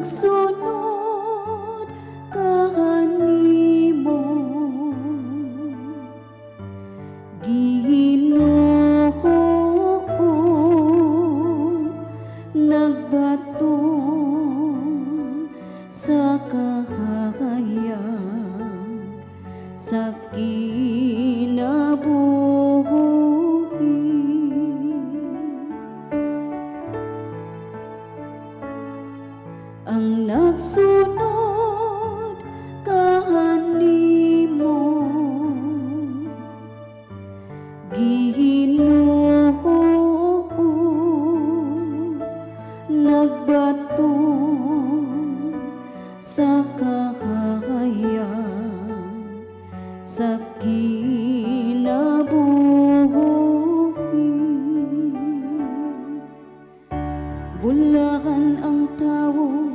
nagsunod kanimo Ginoo nagbaton sa kahayag sa kinabuhi ang nagsunod kanimo Ginoo nagbaton sa kahayag sa kinabuhi bulakan ang tawo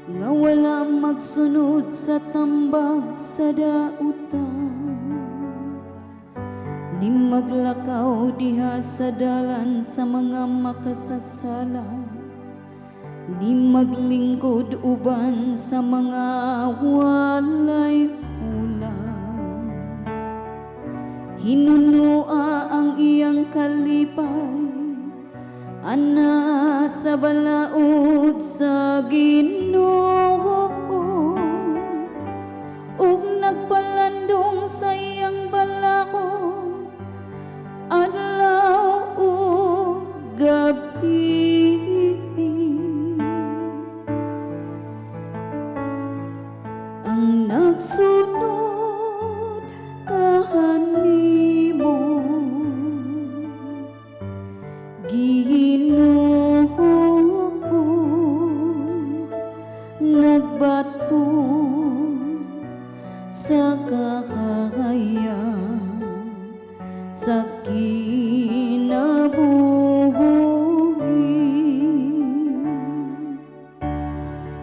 nga wala magsunod sa tambag sa dautan ni maglakaw diha sa dalan sa mga makasasala ni maglingkod uban sa mga walay ulam hinunua ang iyang kalipay ana sa balaod sa Ginoo ug nagpalandong sa iyang balakod adlaw ug gabi ang nagsunod kanimo Ginoo nagbaton sa kahayag sa kinabuhi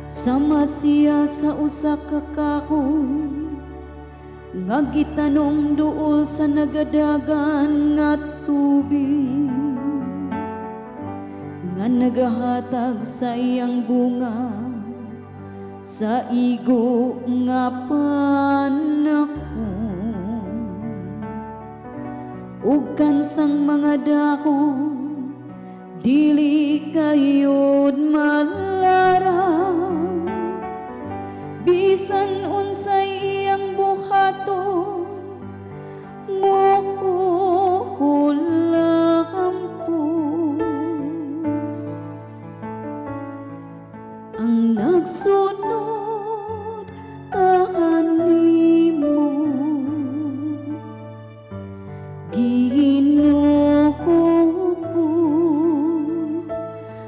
sama siya sa usa ka kahoy nga gitanong duol sa nagadagan nga tubig nga nagahatag sa iyang bunga sa igo nga panahon ug kansang mga dahon dili kayod malarang bisan unsay iyang buhaton muhulampos ang nagsunod kanimo Ginoo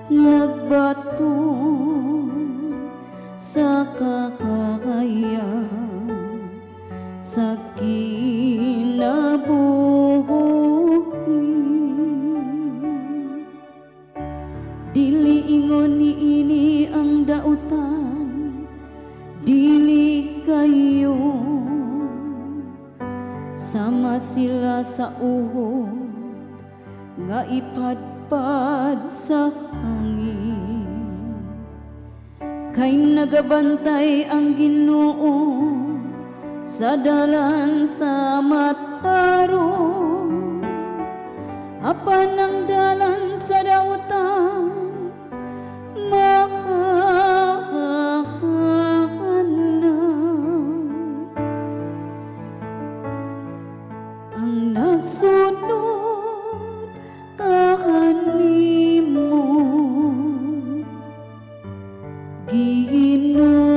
nagbaton sa kahayag sa kinabuhi dili ingon niini ang dautan dili kayo sama sila sa uhod nga ipadpad sa hangin kay nagabantay ang Ginoo sa dalan sa matarong apan ang dalan sa dautan ang nagsunod kanimo Ginoo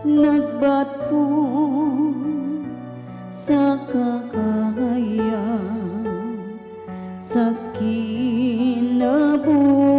nagbaton sa kahayag sa kinabuhi